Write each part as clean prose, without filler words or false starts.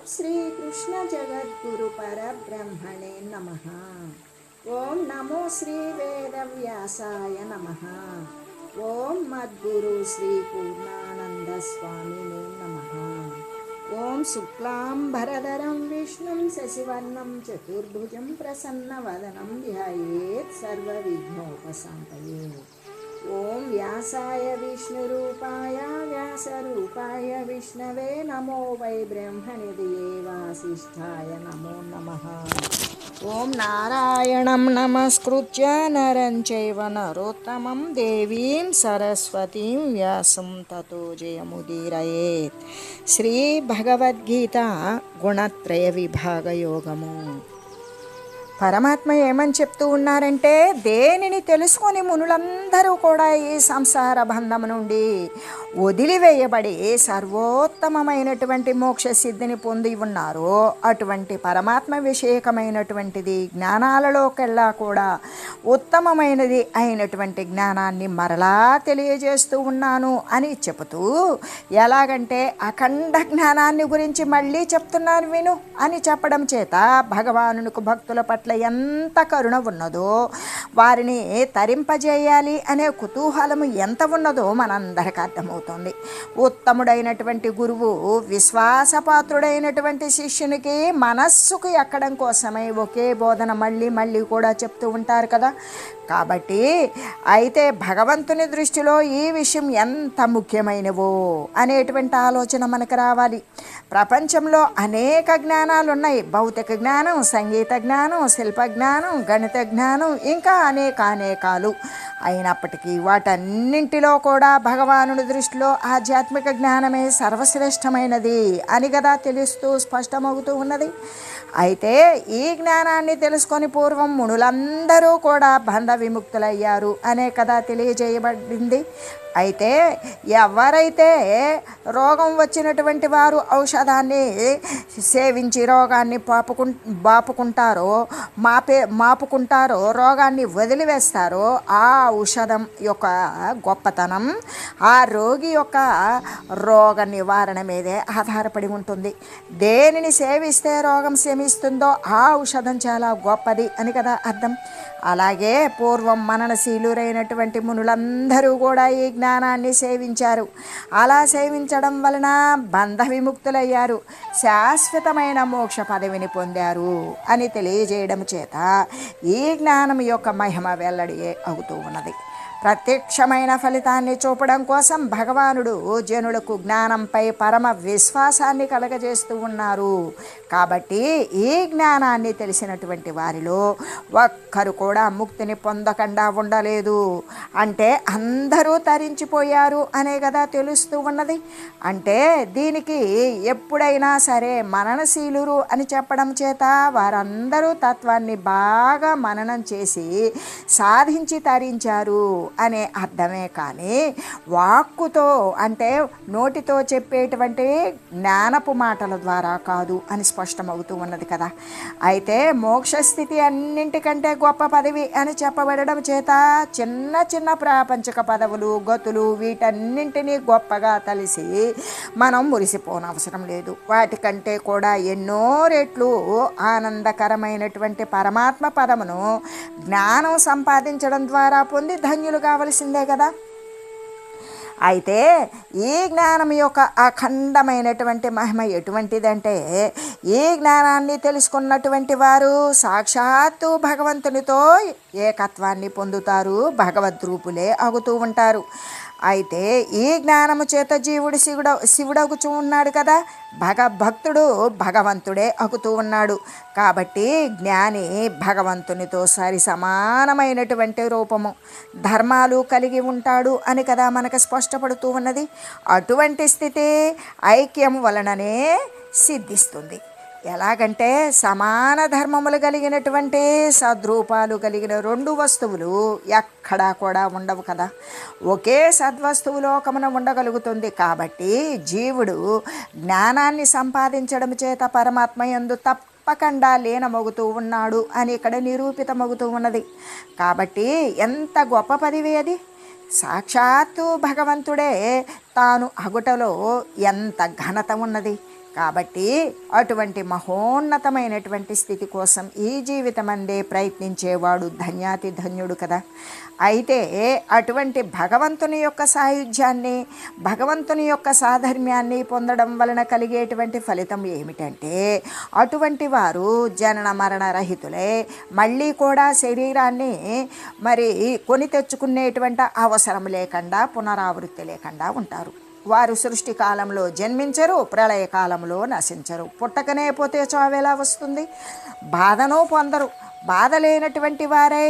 श्रीकृष्ण जगद्गुरु परब्रह्मणे नमः। ओम नमो श्री वेदव्यासाय नमः। ओम मद्गुरु श्री पूर्णानंद स्वामिने नमः। ओम शुक्लांबरधरं विष्णुं शशिवर्णं चतुर्भुजं प्रसन्नवदनं ध्यायेत् सर्वविघ्नोपशान्तये। ओम व्यासाय विष्णुरूपाय व्यासरूपाय विष्णवे नमो वै ब्रह्मनिधये वासिष्ठाय नमो नमः। ओम नारायणं नमस्कृत्य नरं चैव नरोत्तमं देवीं सरस्वतीं व्यासं ततो जयमुदीरयेत्। श्री भगवद्गीता गुणत्रय विभाग योगము। పరమాత్మ ఏమని చెప్తూ ఉన్నారంటే, దేనిని తెలుసుకొని మునులందరూ కూడా ఈ సంసార బంధం నుండి వదిలివేయబడి సర్వోత్తమమైనటువంటి మోక్ష సిద్ధిని పొంది ఉన్నారో అటువంటి పరమాత్మ విషయకమైనటువంటిది జ్ఞానాలలోకెల్లా కూడా ఉత్తమమైనది అయినటువంటి జ్ఞానాన్ని మరలా తెలియజేస్తూ ఉన్నాను అని చెబుతూ, ఎలాగంటే అఖండ జ్ఞానాన్ని గురించి మళ్ళీ చెప్తున్నాను విను అని చెప్పడం చేత భగవానునికి భక్తుల పట్ల ఎంత కరుణ ఉన్నదో, వారిని తరింపజేయాలి అనే కుతూహలము ఎంత ఉన్నదో మనందరికీ అర్థమవుతుంది. ఉత్తముడైనటువంటి గురువు విశ్వాసపాత్రుడైనటువంటి శిష్యునికి మనస్సుకు ఎక్కడం కోసమై ఒకే బోధన మళ్ళీ మళ్ళీ కూడా చెప్తూ ఉంటారు కదా. కాబట్టి అయితే భగవంతుని దృష్టిలో ఈ విషయం ఎంత ముఖ్యమైనవో అనేటువంటి ఆలోచన మనకు రావాలి. ప్రపంచంలో అనేక జ్ఞానాలు ఉన్నాయి. భౌతిక జ్ఞానం, సంగీత జ్ఞానం, శిల్ప జ్ఞానం, గణిత జ్ఞానం, ఇంకా అనేకాలు అయినప్పటికీ వాటన్నింటిలో కూడా భగవానుడి దృష్టిలో ఆధ్యాత్మిక జ్ఞానమే సర్వశ్రేష్టమైనది అని కదా తెలుస్తూ స్పష్టమవుతూ ఉన్నది. అయితే ఈ జ్ఞానాన్ని తెలుసుకొని పూర్వం మునులందరూ కూడా బంధ విముక్తులయ్యారు అనే కదా తెలియజేయబడింది. అయితే ఎవరైతే రోగం వచ్చినటువంటి వారు ఔషధాన్ని సేవించి రోగాన్ని మాపుకుంటారో, రోగాన్ని వదిలివేస్తారో, ఆ ఔషధం యొక్క గొప్పతనం ఆ రోగి యొక్క రోగ నివారణ మీదే ఆధారపడి ఉంటుంది. దేనిని సేవిస్తే రోగం శమిస్తుందో ఆ ఔషధం చాలా గొప్పది అని కదా అర్థం. అలాగే పూర్వం మననశీలురైనటువంటి మునులందరూ కూడా ఈ జ్ఞానాన్ని సేవించారు. అలా సేవించడం వలన బంధ విముక్తులయ్యారు, శాశ్వతమైన మోక్ష పదవిని పొందారు అని తెలియజేయడం చేత ఈ జ్ఞానం యొక్క మహిమ వెల్లడి అవుతూ ఉన్నది. ప్రత్యక్షమైన ఫలితాన్ని చూపడం కోసం భగవానుడు జనులకు జ్ఞానంపై పరమ విశ్వాసాన్ని కలగజేస్తూ ఉన్నారు. కాబట్టి ఈ జ్ఞానాన్ని తెలిసినటువంటి వారిలో ఒక్కరు కూడా ముక్తిని పొందకుండా ఉండలేదు. అంటే అందరూ తరించిపోయారు అనే కదా తెలుస్తూ ఉన్నది. అంటే దీనికి ఎప్పుడైనా సరే మననశీలురు అని చెప్పడం చేత వారందరూ తత్వాన్ని బాగా మననం చేసి సాధించి తరించారు అనే అర్థమే కానీ వాక్కుతో అంటే నోటితో చెప్పేటువంటి జ్ఞానపు మాటల ద్వారా కాదు అని స్పష్టమవుతూ ఉన్నది కదా. అయితే మోక్షస్థితి అన్నింటికంటే గొప్ప పదవి అని చెప్పబడడం చేత చిన్న చిన్న ప్రాపంచిక పదవులు, గతులు వీటన్నింటినీ గొప్పగా తలిసి మనం మురిసిపోనవసరం లేదు. వాటికంటే కూడా ఎన్నో రెట్లు ఆనందకరమైనటువంటి పరమాత్మ పదమును జ్ఞానం సంపాదించడం ద్వారా పొంది ధన్యులు కావలసిందే కదా. అయితే ఈ జ్ఞానం యొక్క అఖండమైనటువంటి మహిమ ఎటువంటిదంటే, ఈ జ్ఞానాన్ని తెలుసుకున్నటువంటి వారు సాక్షాత్తు భగవంతునితో ఏకత్వాన్ని పొందుతారు, భగవద్రూపులే అగుతూ ఉంటారు. అయితే ఈ జ్ఞానము చేత జీవుడు శివుడగుచూ ఉన్నాడు కదా, భక్తుడు భగవంతుడే అగుతూ ఉన్నాడు. కాబట్టి జ్ఞాని భగవంతునితో సరి సమానమైనటువంటి రూపము, ధర్మాలు కలిగి ఉంటాడు అని కదా మనకు స్పష్టపడుతూ ఉన్నది. అటువంటి స్థితి ఐక్యం వలననే సిద్ధిస్తుంది. ఎలాగంటే సమాన ధర్మములు కలిగినటువంటి సద్రూపాలు కలిగిన రెండు వస్తువులు ఎక్కడా కూడా ఉండవు కదా. ఒకే సద్వస్తువు లోకమున ఉండగలుగుతుంది. కాబట్టి జీవుడు జ్ఞానాన్ని సంపాదించడం చేత పరమాత్మ యందు తప్పకుండా లీనమగుతూ ఉన్నాడు అని ఇక్కడ నిరూపితమవుతూ ఉన్నది. కాబట్టి ఎంత గొప్ప పదవి అది. సాక్షాత్తు భగవంతుడే తాను అగుటలో ఎంత ఘనత ఉన్నది. కాబట్టి అటువంటి మహోన్నతమైనటువంటి స్థితి కోసం ఈ జీవితం అందే ప్రయత్నించేవాడు ధన్యాతి ధన్యుడు కదా. అయితే అటువంటి భగవంతుని యొక్క సాయుధ్యాన్ని, భగవంతుని యొక్క సాధర్మ్యాన్ని పొందడం వలన కలిగేటువంటి ఫలితం ఏమిటంటే, అటువంటి వారు జనన మరణ రహితులే, మళ్ళీ కూడా శరీరాన్ని కొని తెచ్చుకునేటువంటి అవసరం లేకుండా, పునరావృత్తి లేకుండా ఉంటారు. వారు సృష్టి కాలంలో జన్మించరు, ప్రళయకాలంలో నశించరు. పుట్టకనే పోతే చావెలా వస్తుంది? బాధను పొందరు. బాధ లేనటువంటి వారే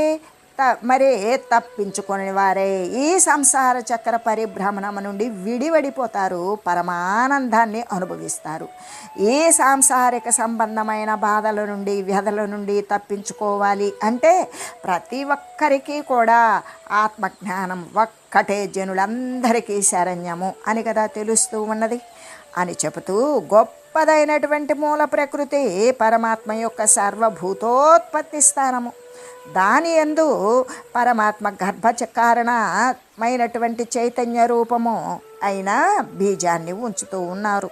తప్పించుకొని వారే ఈ సంసార చక్ర పరిభ్రమణం నుండి విడివడిపోతారు, పరమానందాన్ని అనుభవిస్తారు. ఈ సాంసారిక సంబంధమైన బాధల నుండి, వ్యధల నుండి తప్పించుకోవాలి అంటే ప్రతి ఒక్కరికి కూడా ఆత్మజ్ఞానం ఒక్కటే జనులందరికీ శరణ్యము అని కదా తెలుస్తూ ఉన్నది అని చెబుతూ, గొప్పదైనటువంటి మూల ప్రకృతి పరమాత్మ యొక్క సర్వభూతోత్పత్తి స్థానము. దాని యందు పరమాత్మ గర్భకారణమైనటువంటి చైతన్య రూపము అయిన బీజాన్ని ఉంచుతూ ఉన్నారు.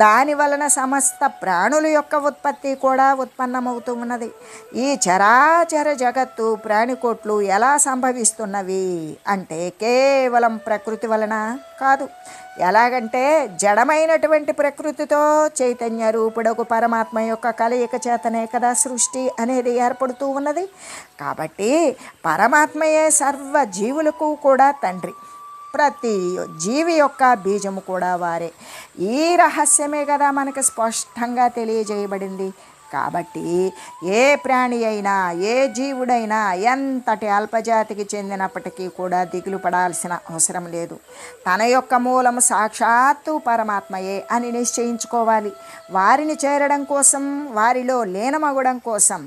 దాని వలన సమస్త ప్రాణుల యొక్క ఉత్పత్తి కూడా ఉత్పన్నమవుతూ ఉన్నది. ఈ చరాచర జగత్తు ప్రాణికోట్లు ఎలా సంభవిస్తున్నవి అంటే కేవలం ప్రకృతి వలన కాదు. ఎలాగంటే జడమైనటువంటి ప్రకృతితో చైతన్య రూపుడకు పరమాత్మ యొక్క కలయిక చేతనే కదా సృష్టి అనేది ఏర్పడుతూ ఉన్నది. కాబట్టి పరమాత్మయే సర్వ జీవులకు కూడా తండ్రి, ప్రతి జీవి యొక్క బీజము కూడా వారే. ఈ రహస్యమే కదా మనకు స్పష్టంగా తెలియజేయబడింది. కాబట్టి ఏ ప్రాణి అయినా, ఏ జీవుడైనా ఎంతటి అల్పజాతికి చెందినప్పటికీ కూడా దిగులు పడాల్సిన అవసరం లేదు. తన యొక్క మూలము సాక్షాత్తు పరమాత్మయే అని నిశ్చయించుకోవాలి. వారిని చేరడం కోసం, వారిలో లీనమగడం కోసం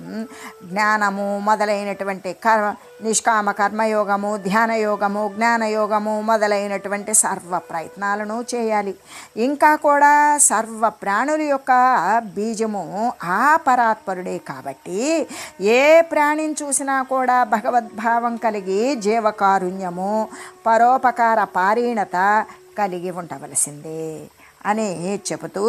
జ్ఞానము మొదలైనటువంటి నిష్కామ కర్మయోగము, ధ్యానయోగము, జ్ఞానయోగము మొదలైనటువంటి సర్వ ప్రయత్నాలను చేయాలి. ఇంకా కూడా సర్వ ప్రాణుల యొక్క బీజము ఆ పరాత్పరుడే. కాబట్టి ఏ ప్రాణిని చూసినా కూడా భగవద్భావం కలిగి జీవకారుణ్యము, పరోపకార పారీణత కలిగి ఉండవలసిందే అని చెబుతూ,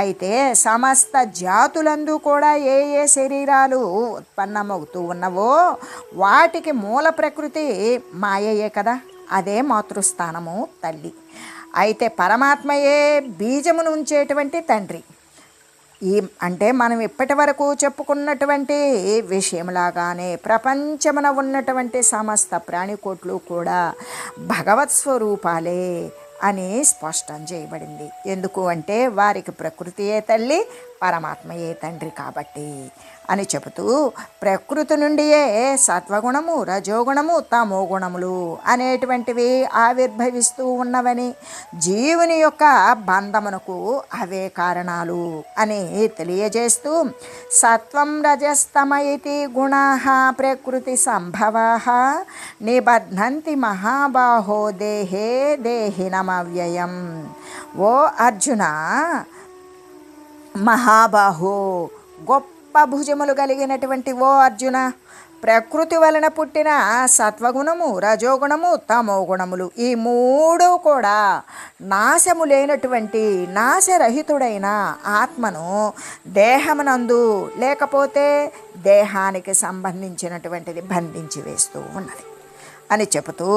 అయితే సమస్త జాతులందు కూడా ఏ ఏ శరీరాలు ఉత్పన్నమవుతూ ఉన్నవో వాటికి మూల ప్రకృతి మాయయే కదా, అదే మాతృస్థానము తల్లి. అయితే పరమాత్మయే బీజమును ఉంచేటువంటి తండ్రి. అంటే మనం ఇప్పటి వరకు చెప్పుకున్నటువంటి విషయంలాగానే ప్రపంచమున ఉన్నటువంటి సమస్త ప్రాణికోట్లు కూడా భగవత్ స్వరూపాలే అని స్పష్టం చేయబడింది. ఎందుకు అంటే వారికి ప్రకృతియే తల్లి, పరమాత్మయే తండ్రి కాబట్టి అని చెబుతూ, ప్రకృతి నుండియే సత్వగుణము, రజోగుణము, తమో గుణములు అనేటువంటివి ఆవిర్భవిస్తూ ఉన్నవని, జీవుని యొక్క బంధమునకు అవే కారణాలు అని తెలియజేస్తూ, సత్వం రజస్తమయితి గుణాః ప్రకృతి సంభవాః నిబధ్నంతి మహాబాహో దేహే దేహినమవ్యయం. ఓ అర్జున, మహాబాహో గొప్ప భుజములు కలిగినటువంటి ఓ అర్జున, ప్రకృతి వలన పుట్టిన సత్వగుణము, రజోగుణము, తమో గుణములు ఈ మూడు కూడా నాశము లేనటువంటి నాశరహితుడైన ఆత్మను దేహమునందు లేకపోతే దేహానికి సంబంధించినటువంటిది బంధించి వేస్తూ ఉన్నది అని చెబుతూ,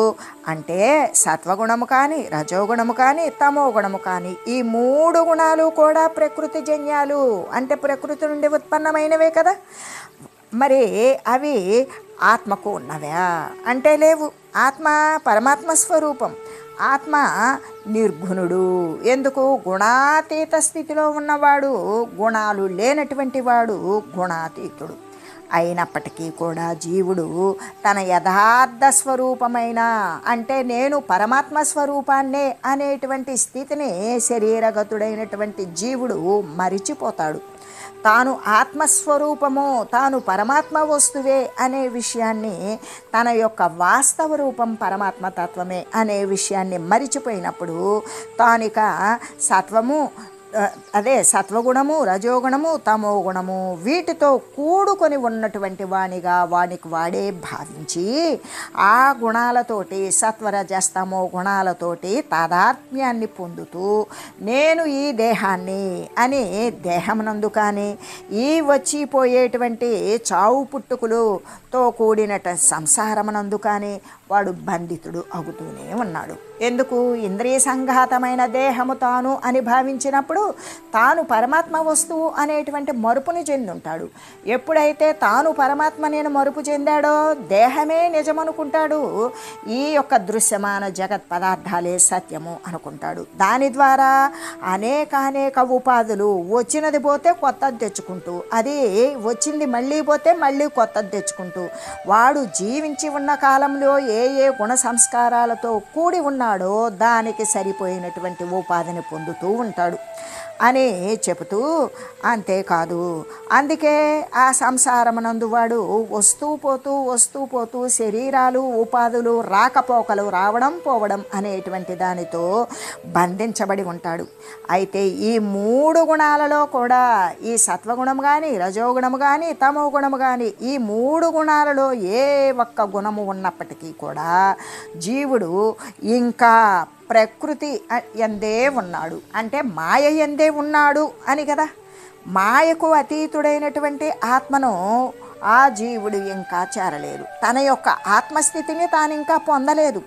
అంటే సత్వగుణము కానీ, రజోగుణము కానీ, తమో గుణము కానీ ఈ మూడు గుణాలు కూడా ప్రకృతి జన్యాలు, అంటే ప్రకృతి నుండి ఉత్పన్నమైనవే కదా. మరి అవి ఆత్మకు ఉన్నవా అంటే లేవు. ఆత్మ పరమాత్మ స్వరూపం. ఆత్మ నిర్గుణుడు. ఎందుకు? గుణాతీత స్థితిలో ఉన్నవాడు, గుణాలు లేనటువంటి వాడు గుణాతీతుడు. అయినప్పటికీ కూడా జీవుడు తన యథార్థ స్వరూపమైన, అంటే నేను పరమాత్మ స్వరూపాన్నే అనేటువంటి స్థితిని శరీరగతుడైనటువంటి జీవుడు మరిచిపోతాడు. తాను ఆత్మస్వరూపము, తాను పరమాత్మ వస్తువే అనే విషయాన్ని, తన యొక్క వాస్తవ రూపం పరమాత్మ తత్వమే అనే విషయాన్ని మరిచిపోయినప్పుడు తానిక సత్వము, అదే సత్వగుణము, రజోగుణము, తమో గుణము వీటితో కూడుకొని ఉన్నటువంటి వానిగా వానికి వాడే భావించి ఆ గుణాలతోటి సత్వరజస్తమో గుణాలతోటి తాదాత్మ్యాన్ని పొందుతూ నేను ఈ దేహాన్ని అని దేహమునందు కానీ ఈ వచ్చిపోయేటువంటి చావు పుట్టుకులతో కూడినట సంసారమునందు కానీ వాడు బంధితుడు అవుతూనే ఉన్నాడు. ఎందుకు? ఇంద్రియ సంఘాతమైన దేహము తాను అని భావించినప్పుడు తాను పరమాత్మ వస్తువు అనేటువంటి మరుపుని చెంది ఉంటాడు. ఎప్పుడైతే తాను పరమాత్మ నేను మరుపు చెందాడో దేహమే నిజమనుకుంటాడు. ఈ యొక్క దృశ్యమాన జగత్ పదార్థాలే సత్యము అనుకుంటాడు. దాని ద్వారా అనేక ఉపాధులు వచ్చినది పోతే కొత్తది తెచ్చుకుంటూ, అది వచ్చింది మళ్ళీ పోతే మళ్ళీ కొత్తది తెచ్చుకుంటూ వాడు జీవించి ఉన్న కాలంలో ఏ గుణ సంస్కారాలతో కూడి ఉన్నాడో దానికి సరిపోయినటువంటి ఉపాధిని పొందుతూ ఉంటాడు అని చెబుతూ, అంతేకాదు అందుకే ఆ సంసారమునందు వాడు వస్తూ పోతూ శరీరాలు ఉపాధులు రాకపోకలు రావడం పోవడం అనేటువంటి దానితో బంధించబడి ఉంటాడు. అయితే ఈ 3 గుణాలలో కూడా ఈ సత్వగుణము కానీ రజోగుణము కానీ తమో గుణము కానీ ఈ 3 గుణాలలో ఏ ఒక్క గుణము ఉన్నప్పటికీ కూడా జీవుడు ఇంకా ప్రకృతి ఎందే ఉన్నాడు, అంటే మాయ ఎందే ఉన్నాడు అని కదా. మాయకు అతీతుడైనటువంటి ఆత్మను ఆ జీవుడు ఇంకా చేరలేదు, తన యొక్క ఆత్మస్థితిని తాను ఇంకా పొందలేదు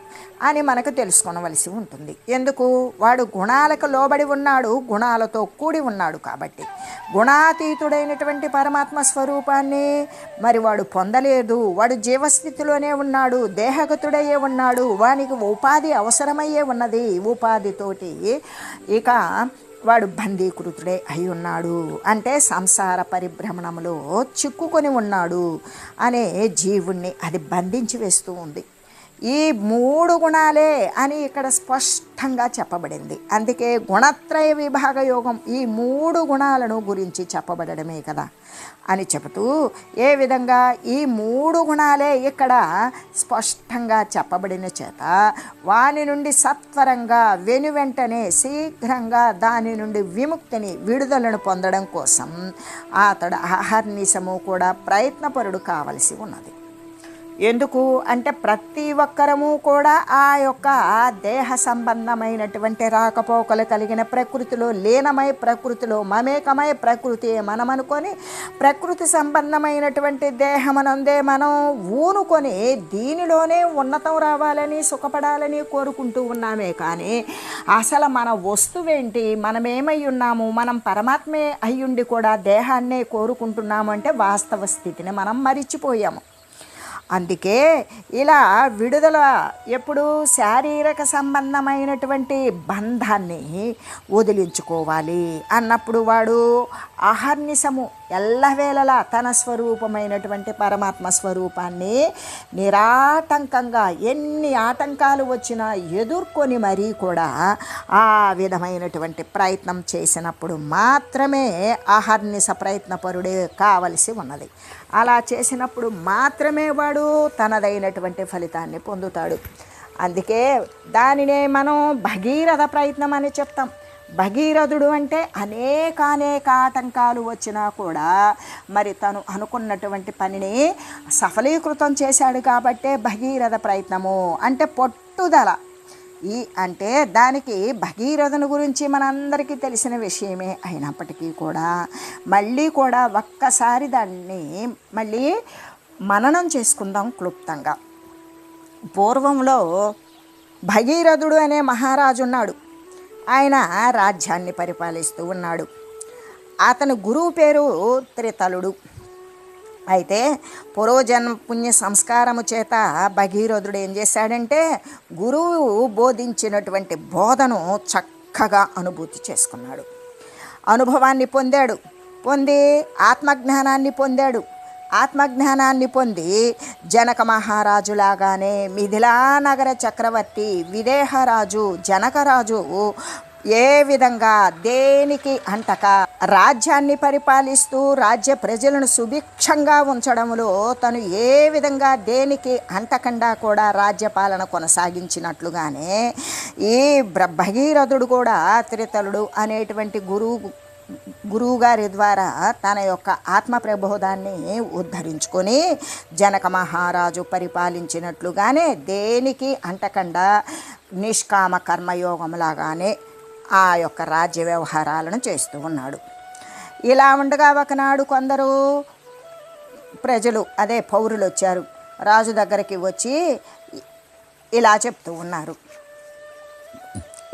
అని మనకు తెలుసుకొనవలసి ఉంటుంది. ఎందుకు? వాడు గుణాలకు లోబడి ఉన్నాడు, గుణాలతో కూడి ఉన్నాడు కాబట్టి. గుణాతీతుడైనటువంటి పరమాత్మ స్వరూపాన్ని మరి వాడు పొందలేదు. వాడు జీవస్థితిలోనే ఉన్నాడు, దేహగతుడయ్యే ఉన్నాడు, వానికి ఉపాధి అవసరమయ్యే ఉన్నది. ఉపాధితోటి ఇక వాడు బందీకృతుడే అయి ఉన్నాడు, అంటే సంసార పరిభ్రమణంలో చిక్కుకొని ఉన్నాడు అనే జీవుణ్ణి అది బంధించి వేస్తూ ఉంది. ఈ 3 గుణాలే అని ఇక్కడ స్పష్టంగా చెప్పబడింది. అందుకే గుణత్రయ విభాగ యోగం ఈ 3 గుణాలను గురించి చెప్పబడమే కదా అని చెబుతూ, ఏ విధంగా ఈ 3 గుణాలే ఇక్కడ స్పష్టంగా చెప్పబడిన చేత వాని నుండి సత్వరంగా వెనువెంటనే శీఘ్రంగా దాని నుండి విముక్తిని విడుదలను పొందడం కోసం అతడు అహర్నిశము కూడా ప్రయత్నపరుడు కావలసి ఉన్నది. ఎందుకు అంటే ప్రతి ఒక్కరము కూడా ఆ యొక్క దేహ సంబంధమైనటువంటి రాకపోకలు కలిగిన ప్రకృతిలో లీనమై ప్రకృతిలో మమేకమై ప్రకృతి మనం అనుకొని ప్రకృతి సంబంధమైనటువంటి దేహమనందే మనం ఊనుకొని దీనిలోనే ఉన్నతం రావాలని సుఖపడాలని కోరుకుంటూ ఉన్నామే. కానీ అసలు మన వస్తువేంటి, మనమేమై ఉన్నాము, మనం పరమాత్మే అయ్యుండి కూడా దేహాన్నే కోరుకుంటున్నాము అంటే వాస్తవ స్థితిని మనం మరిచిపోయాము. అందుకే ఇలా విడుదల ఎప్పుడు శారీరక సంబంధమైనటువంటి బంధాన్ని వదిలించుకోవాలి అన్నప్పుడు వాడు అహర్నిశము ఎల్లవేళలా తన స్వరూపమైనటువంటి పరమాత్మ స్వరూపాన్ని నిరాటంకంగా ఎన్ని ఆటంకాలు వచ్చినా ఎదుర్కొని మరీ కూడా ఆ విధమైనటువంటి ప్రయత్నం చేసినప్పుడు మాత్రమే అహర్నిశ ప్రయత్నపరుడే కావలసి ఉన్నది. అలా చేసినప్పుడు మాత్రమే వాడు తనదైనటువంటి ఫలితాన్ని పొందుతాడు. అందుకే దానినే మనం భగీరథ ప్రయత్నం అని చెప్తాం. భగీరథుడు అంటే అనేక ఆటంకాలు వచ్చినా కూడా మరి తను అనుకున్నటువంటి పనిని సఫలీకృతం చేశాడు కాబట్టే భగీరథ ప్రయత్నము అంటే పట్టుదల. అంటే దానికి భగీరథుని గురించి మనందరికీ తెలిసిన విషయమే అయినప్పటికీ కూడా మళ్ళీ కూడా ఒక్కసారి దాన్ని మళ్ళీ మననం చేసుకుందాం క్లుప్తంగా. పూర్వంలో భగీరథుడు అనే మహారాజు ఉన్నాడు. ఆయన రాజ్యాన్ని పరిపాలిస్తూ ఉన్నాడు. అతని గురువు పేరు త్రితలుడు. అయితే పూర్వజన్మ పుణ్య సంస్కారము చేత భగీరథుడు ఏం చేశాడంటే గురువు బోధించినటువంటి బోధను చక్కగా అనుభూతి చేసుకున్నాడు, అనుభవాన్ని పొంది ఆత్మజ్ఞానాన్ని పొంది జనక మహారాజులాగానే మిథిలా నగర చక్రవర్తి విదేహరాజు జనకరాజు ఏ విధంగా దేనికి అంటక రాజ్యాన్ని పరిపాలిస్తూ రాజ్య ప్రజలను సుభిక్షంగా ఉంచడంలో తను ఏ విధంగా దేనికి అంటకుండా కూడా రాజ్యపాలన కొనసాగించినట్లుగానే ఈ భగీరథుడు కూడా త్రితలుడు అనేటువంటి గురువుగారి ద్వారా తన యొక్క ఆత్మ ప్రబోధాన్ని ఉద్ధరించుకొని జనక మహారాజు పరిపాలించినట్లుగానే దేనికి అంటకుండా నిష్కామ కర్మయోగంలాగానే ఆ యొక్క రాజ్య వ్యవహారాలను చేస్తూ ఉన్నాడు. ఇలా ఉండగా ఒకనాడు కొందరు ప్రజలు అదే పౌరులు వచ్చారు. రాజు దగ్గరికి వచ్చి ఇలా చెప్తూ ఉన్నారు,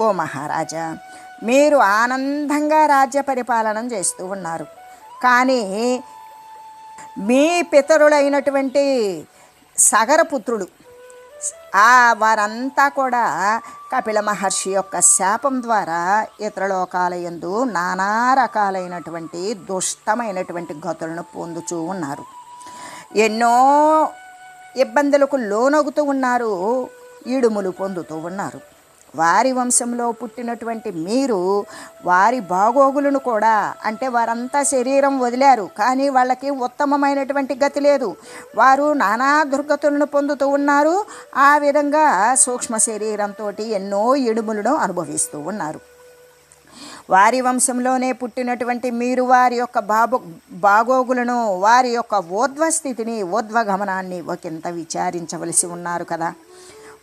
ఓ మహారాజా, మీరు ఆనందంగా రాజ్య పరిపాలన చేస్తూ ఉన్నారు, కానీ మీ పితరులైనటువంటి సగరపుత్రుడు వారంతా కూడా కపిల మహర్షి యొక్క శాపం ద్వారా ఇతర లోకాల యందు నానా రకాలైనటువంటి దుష్టమైనటువంటి గతులను పొందుతూ ఉన్నారు. ఎన్నో ఇబ్బందులకు లోనగుతూ ఉన్నారు, ఇడుములు పొందుతూ ఉన్నారు. వారి వంశంలో పుట్టినటువంటి మీరు వారి బాగోగులను కూడా, అంటే వారంతా శరీరం వదిలారు, కానీ వాళ్ళకి ఉత్తమమైనటువంటి గతి లేదు. వారు నానా దుర్గతులను పొందుతూ ఉన్నారు. ఆ విధంగా సూక్ష్మ శరీరంతో ఎన్నో ఇడుములను అనుభవిస్తూ ఉన్నారు. వారి వంశంలోనే పుట్టినటువంటి మీరు వారి యొక్క బాగోగులను, వారి యొక్క ఊర్ధ్వస్థితిని, ఊర్ధ్వగమనాన్ని ఒకంత విచారించవలసి ఉన్నారు కదా.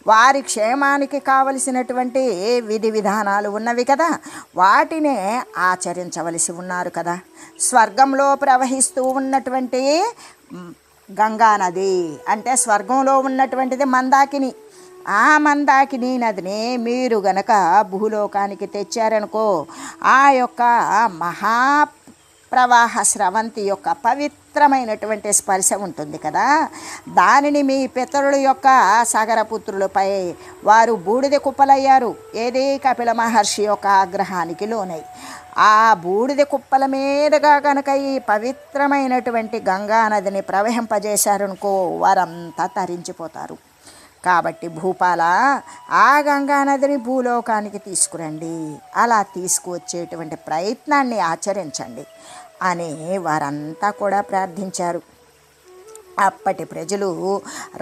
వారి క్షేమానికి కావలసినటువంటి విధి విధానాలు ఉన్నవి కదా, వాటినే ఆచరించవలసి ఉన్నారు కదా. స్వర్గంలో ప్రవహిస్తూ ఉన్నటువంటి గంగా నది, అంటే స్వర్గంలో ఉన్నటువంటిది మందాకిని. ఆ మందాకిని నదిని మీరు గనక భూలోకానికి తెచ్చారనుకో, ఆ యొక్క మహా ప్రవాహ స్రవంతి యొక్క పవిత్రమైనటువంటి స్పర్శ ఉంటుంది కదా, దానిని మీ పితరుల యొక్క సగరపుత్రులపై వారు బూడిద కుప్పలయ్యారు. ఏది కపిల మహర్షి యొక్క ఆగ్రహానికి లోనై ఆ బూడిద కుప్పల మీదుగా కనుక ఈ పవిత్రమైనటువంటి గంగా నదిని ప్రవహింపజేశారనుకో, వారంతా తరించిపోతారు. కాబట్టి భూపాల, ఆ గంగా నదిని భూలోకానికి తీసుకురండి, అలా తీసుకువచ్చేటువంటి ప్రయత్నాన్ని ఆచరించండి అని వారంతా కూడా ప్రార్థించారు. అప్పటి ప్రజలు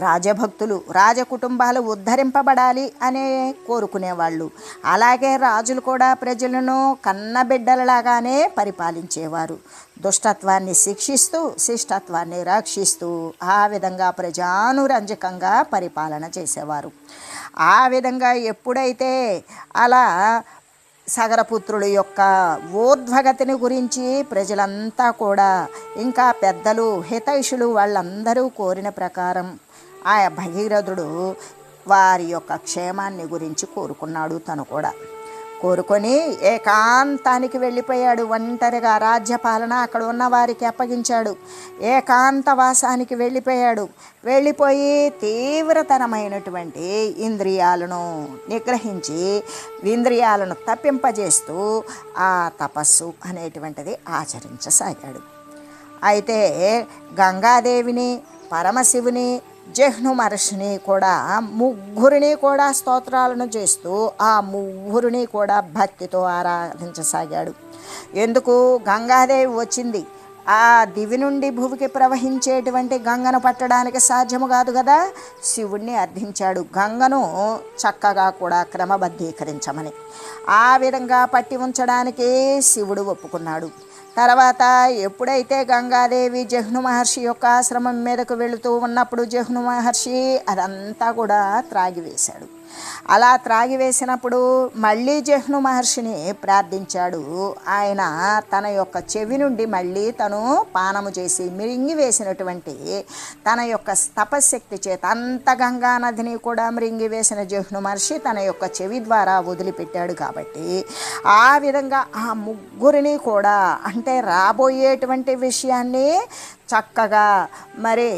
రాజభక్తులు, రాజకుటుంబాలు ఉద్ధరింపబడాలి అనే కోరుకునేవాళ్ళు. అలాగే రాజులు కూడా ప్రజలను కన్నబిడ్డలలాగానే పరిపాలించేవారు. దుష్టత్వాన్ని శిక్షిస్తూ శిష్టత్వాన్ని రక్షిస్తూ ఆ విధంగా ప్రజానురంజకంగా పరిపాలన చేసేవారు. ఆ విధంగా ఎప్పుడైతే అలా సగరపుత్రుల యొక్క ఊర్ధ్వగతిని గురించి ప్రజలంతా కూడా, ఇంకా పెద్దలు హితైషులు వాళ్ళందరూ కోరిన ప్రకారం ఆ భగీరథుడు వారి యొక్క క్షేమాన్ని గురించి కోరుకున్నాడు. తను కూడా కోరుకొని ఏకాంతానికి వెళ్ళిపోయాడు. ఒంటరిగా రాజ్యపాలన అక్కడ ఉన్న వారికి అప్పగించాడు. ఏకాంతవాసానికి వెళ్ళిపోయి తీవ్రతరమైనటువంటి ఇంద్రియాలను నిగ్రహించి ఇంద్రియాలను తప్పింపజేస్తూ ఆ తపస్సు అనేటువంటిది ఆచరించసాగాడు. అయితే గంగాదేవిని, పరమశివుని, జహ్ను మహర్షిని కూడా ముగ్గురిని కూడా స్తోత్రాలను చేస్తూ ఆ ముగ్గురిని కూడా భక్తితో ఆరాధించసాగాడు. ఎందుకు? గంగాదేవి వచ్చింది, ఆ దివి నుండి భూమికి ప్రవహించేటువంటి గంగను పట్టడానికి సాధ్యము కాదు కదా. శివుణ్ణి అర్థించాడు గంగను చక్కగా కూడా క్రమబద్ధీకరించమని. ఆ విధంగా పట్టి ఉంచడానికి శివుడు ఒప్పుకున్నాడు. తర్వాత ఎప్పుడైతే గంగాదేవి జహ్ను మహర్షి యొక్క ఆశ్రమం మీదకు వెళుతూ ఉన్నప్పుడు జహ్ను మహర్షి అదంతా కూడా త్రాగివేశాడు. అలా త్రాగివేసినప్పుడు మళ్ళీ జహ్ను మహర్షిని ప్రార్థించాడు. ఆయన తన యొక్క చెవి నుండి మళ్ళీ తను పానము చేసి మిరింగివేసినటువంటి తన యొక్క తపశక్తి చేత అంత గంగా నదిని కూడా మిరింగివేసిన జహ్ను మహర్షి తన యొక్క చెవి ద్వారా వదిలిపెట్టాడు. కాబట్టి ఆ విధంగా ఆ ముగ్గురిని కూడా, అంటే రాబోయేటువంటి విషయాన్ని చక్కగా మరి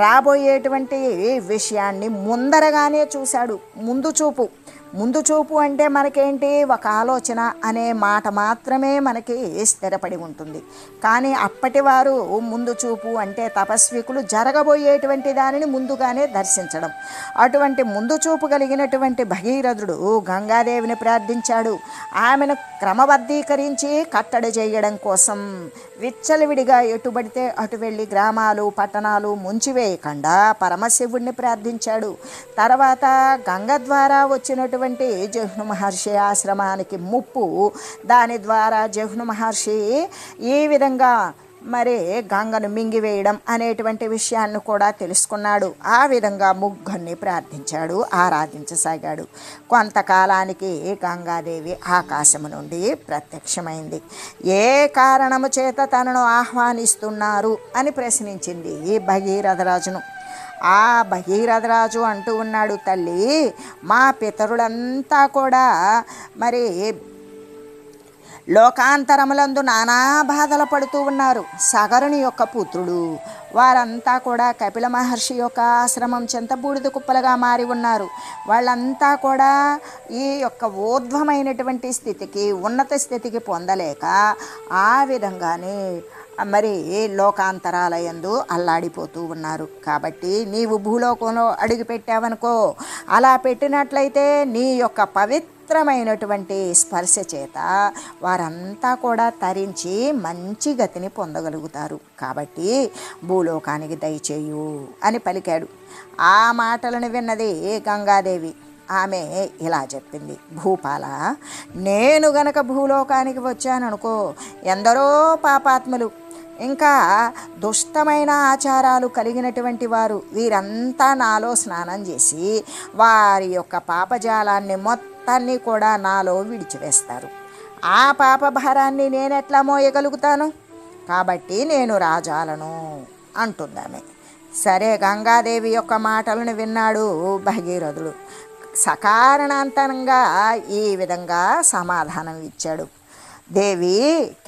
రాబోయేటువంటి విషయాన్ని ముందరగానే చూశాడు. ముందు చూపు అంటే మనకేంటి, ఒక ఆలోచన అనే మాట మాత్రమే మనకి స్థిరపడి ఉంటుంది. కానీ అప్పటి వారు ముందు చూపు అంటే తపస్వికులు జరగబోయేటువంటి దానిని ముందుగానే దర్శించడం. అటువంటి ముందు చూపు కలిగినటువంటి భగీరథుడు గంగాదేవిని ప్రార్థించాడు. ఆమెను క్రమబద్ధీకరించి కట్టడి చేయడం కోసం విచ్చలవిడిగా ఎటుబడితే అటు వెళ్ళి గ్రామాలు పట్టణాలు ముంచివేయకుండా పరమశివుణ్ణి ప్రార్థించాడు. తర్వాత గంగ ద్వారా వచ్చినటువంటి ఉన్నటువంటి జహ్ను మహర్షి ఆశ్రమానికి ముప్పు. దాని ద్వారా జహ్ను మహర్షి ఈ విధంగా మరి గంగను మింగివేయడం అనేటువంటి విషయాన్ని కూడా తెలుసుకున్నాడు. ఆ విధంగా ముగ్గురిని ప్రార్థించాడు, ఆరాధించసాగాడు. కొంతకాలానికి గంగాదేవి ఆకాశము నుండి ప్రత్యక్షమైంది. ఏ కారణము చేత తనను ఆహ్వానిస్తున్నారు అని ప్రశ్నించింది ఈ భగీరథరాజును. ఆ భగీరథరాజు అంటూ ఉన్నాడు, తల్లి మా పితరులంతా కూడా మరి లోకాంతరములందు నానా బాధలు పడుతూ ఉన్నారు. సగరుని యొక్క పుత్రుడు వారంతా కూడా కపిల మహర్షి యొక్క ఆశ్రమం చెంత బూడిద కుప్పలుగా మారి ఉన్నారు. వాళ్ళంతా కూడా ఈ యొక్క ఊర్ధ్వమైనటువంటి స్థితికి, ఉన్నత స్థితికి పొందలేక ఆ విధంగానే మరి లోకాంతరాలయందు అల్లాడిపోతూ ఉన్నారు. కాబట్టి నీవు భూలోకంలో అడుగు పెట్టావనుకో, అలా పెట్టినట్లయితే నీ యొక్క పవిత్రమైనటువంటి స్పర్శ చేత వారంతా కూడా తరించి మంచి గతిని పొందగలుగుతారు. కాబట్టి భూలోకానికి దయచేయు అని పలికాడు. ఆ మాటలను విన్నది గంగాదేవి. ఆమె ఇలా చెప్పింది, భూపాల, నేను గనక భూలోకానికి వచ్చాననుకో, ఎందరో పాపాత్ములు ఇంకా దుష్టమైన ఆచారాలు కలిగినటువంటి వారు వీరంతా నాలో స్నానం చేసి వారి యొక్క పాపజాలాన్ని మొత్తాన్ని కూడా నాలో విడిచివేస్తారు. ఆ పాప భారాన్ని నేనెట్లా మోయగలుగుతాను? కాబట్టి నేను రాజాలను అంటుందామె. సరే, గంగాదేవి యొక్క మాటలను విన్నాడు భగీరథుడు. సకారణాంతరంగా ఈ విధంగా సమాధానం ఇచ్చాడు. దేవి,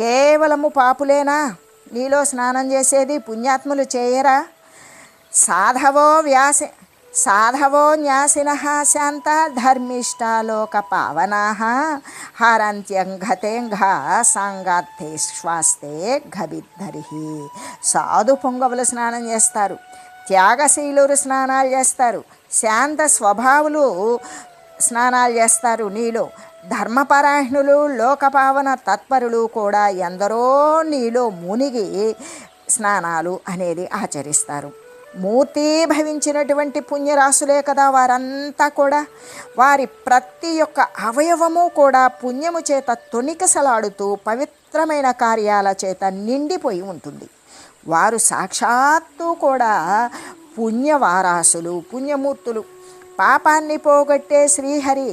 కేవలము పాపులేనా నీలో స్నానం చేసేది? పుణ్యాత్ములు చేయరా? సాధవో న్యాసినః శాంత ధర్మిష్టాలోక పావనాః హరంత్యంఘతేంఘ సాంగార్థే శ్వాస్తే గభిద్ధరిహి. సాధు పొంగవులు స్నానం చేస్తారు, త్యాగశీలురు స్నానాలు చేస్తారు, శాంత స్వభావులు స్నానాలు చేస్తారు. నీలో ధర్మపరాయణులు, లోకపావన తత్పరులు కూడా ఎందరో నీలో మునిగి స్నానాలు అనేది ఆచరిస్తారు. మూర్తి భవించినటువంటి పుణ్యరాశులే కదా వారంతా కూడా. వారి ప్రతి ఒక్క అవయవము కూడా పుణ్యము చేత తొణికిసలాడుతూ పవిత్రమైన కార్యాల చేత నిండిపోయి ఉంటుంది. వారు సాక్షాత్తు కూడా పుణ్యవారాసులు, పుణ్యమూర్తులు. పాపాన్ని పోగొట్టే శ్రీహరి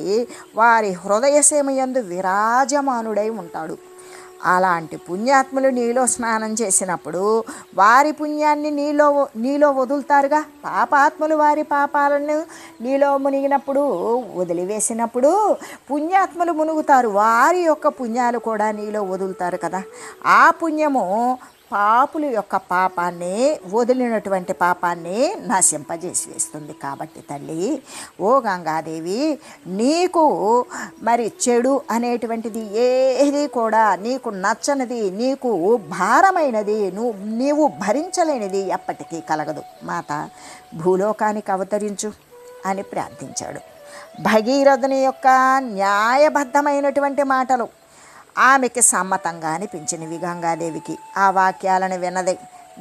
వారి హృదయసీమయందు విరాజమానుడై ఉంటాడు. అలాంటి పుణ్యాత్ములు నీలో స్నానం చేసినప్పుడు వారి పుణ్యాన్ని నీలో వదులుతారుగా. పాపాత్ములు వారి పాపాలను నీలో మునిగినప్పుడు, వదిలివేసినప్పుడు పుణ్యాత్ములు మునుగుతారు. వారి యొక్క పుణ్యాలు కూడా నీలో వదులుతారు కదా. ఆ పుణ్యము పాపుల యొక్క పాపాన్ని, వదిలినటువంటి పాపాన్ని నశింపజేసి వేస్తుంది. కాబట్టి తల్లి, ఓ గంగాదేవి, నీకు మరి చెడు అనేటువంటిది ఏది కూడా నీకు నచ్చనిది, నీకు భారమైనది, నీవు భరించలేనిది ఎప్పటికీ కలగదు. మాత, భూలోకానికి అవతరించు అని ప్రార్థించాడు. భగీరథుని యొక్క న్యాయబద్ధమైనటువంటి మాటలు ఆమెకి సమ్మతంగా అనిపించినవి గంగాదేవికి. ఆ వాక్యాలను విన్నది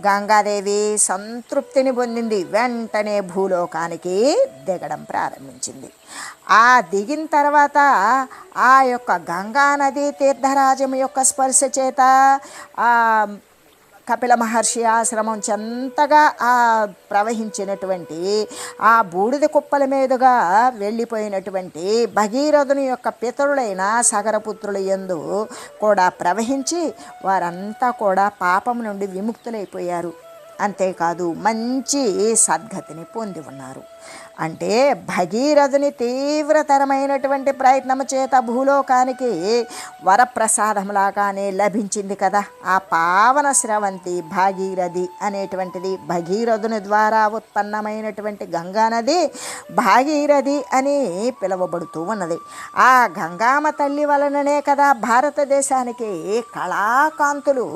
గంగాదేవి సంతృప్తిని పొందింది. వెంటనే భూలోకానికి దిగడం ప్రారంభించింది. ఆ దిగిన తర్వాత ఆ యొక్క గంగానది తీర్థరాజం యొక్క స్పర్శ చేత ఆ కపిల మహర్షి ఆశ్రమం చెంతగా ప్రవహించినటువంటి ఆ బూడిద కుప్పల మీదుగా వెళ్ళిపోయినటువంటి భగీరథుని యొక్క పితరులైన సగరపుత్రుల యందు కూడా ప్రవహించి వారంతా కూడా పాపం నుండి విముక్తులైపోయారు. అంతేకాదు మంచి సద్గతిని పొంది ఉన్నారు. అంటే భగీరథుని తీవ్రతరమైనటువంటి ప్రయత్నము చేత భూలోకానికి వరప్రసాదంలాగానే లభించింది కదా ఆ పావన స్రవంతి భాగీరథి అనేటువంటిది. భగీరథుని ద్వారా ఉత్పన్నమైనటువంటి గంగానది భాగీరథి అని పిలువబడుతూ ఉన్నది. ఆ గంగామ తల్లి వలననే కదా భారతదేశానికి కళాకాంతులు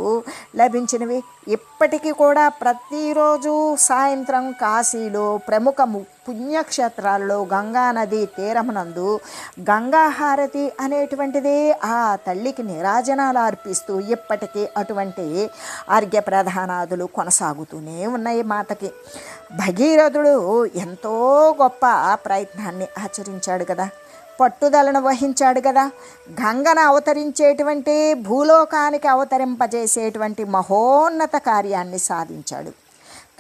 లభించినవి. ఇప్పటికీ కూడా ప్రతిరోజు సాయంత్రం కాశీలో ప్రముఖ పుణ్యక్షేత్రాల్లో గంగానది తీరమునందు గంగాహారతి అనేటువంటిది ఆ తల్లికి నీరాజనాలు అర్పిస్తూ ఇప్పటికీ అటువంటి అర్ఘ్య ప్రధానాదులు కొనసాగుతూనే ఉన్నాయి మాతకి. భగీరథుడు ఎంతో గొప్ప ప్రయత్నాన్ని ఆచరించాడు కదా. పట్టుదలను వహించాడు కదా. గంగను అవతరించేటువంటి భూలోకానికి అవతరింపజేసేటువంటి మహోన్నత కార్యాన్ని సాధించాడు.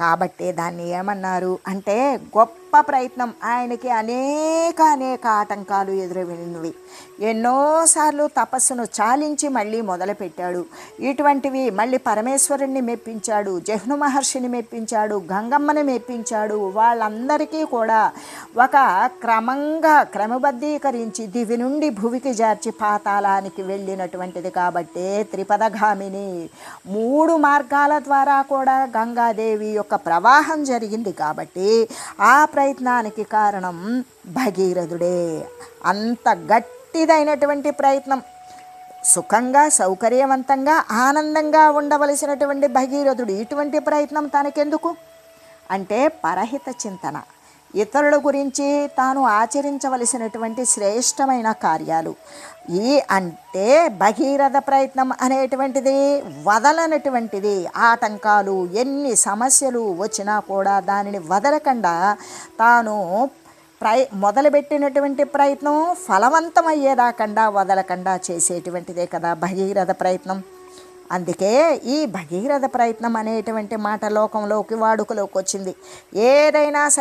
కాబట్టి దాన్ని ఏమన్నారు అంటే గొప్ప ప్రయత్నం. ఆయనకి అనేక ఆటంకాలు ఎదురవినవి. ఎన్నోసార్లు తపస్సును చాలించి మళ్ళీ మొదలుపెట్టాడు. ఇటువంటివి మళ్ళీ పరమేశ్వరుణ్ణి మెప్పించాడు, జహ్ను మహర్షిని మెప్పించాడు, గంగమ్మని మెప్పించాడు. వాళ్ళందరికీ కూడా ఒక క్రమబద్ధీకరించి దివి నుండి భువికి జార్చి పాతాళానికి వెళ్ళినటువంటిది. కాబట్టి త్రిపదగామిని 3 మార్గాల ద్వారా కూడా గంగాదేవి యొక్క ప్రవాహం జరిగింది. కాబట్టి ఆ ప్రయత్నానికి కారణం భగీరథుడే. అంత గట్టిదైనటువంటి ప్రయత్నం, సుఖంగా సౌకర్యవంతంగా ఆనందంగా ఉండవలసినటువంటి భగీరథుడు ఇటువంటి ప్రయత్నం తనకెందుకు అంటే పరహిత చింతన, ఇతరుల గురించి తాను ఆచరించవలసినటువంటి శ్రేష్టమైన కార్యాలు. అంటే భగీరథ ప్రయత్నం అనేటువంటిది వదలనటువంటిది. ఆటంకాలు ఎన్ని సమస్యలు వచ్చినా కూడా దానిని వదలకుండా తాను మొదలుపెట్టినటువంటి ప్రయత్నం ఫలవంతమయ్యేదాకుండా వదలకుండా చేసేటువంటిదే కదా భగీరథ ప్రయత్నం. అందుకే ఈ భగీరథ ప్రయత్నం అనేటువంటి మాట లోకంలోకి వాడుకలోకి వచ్చింది. ఏదైనా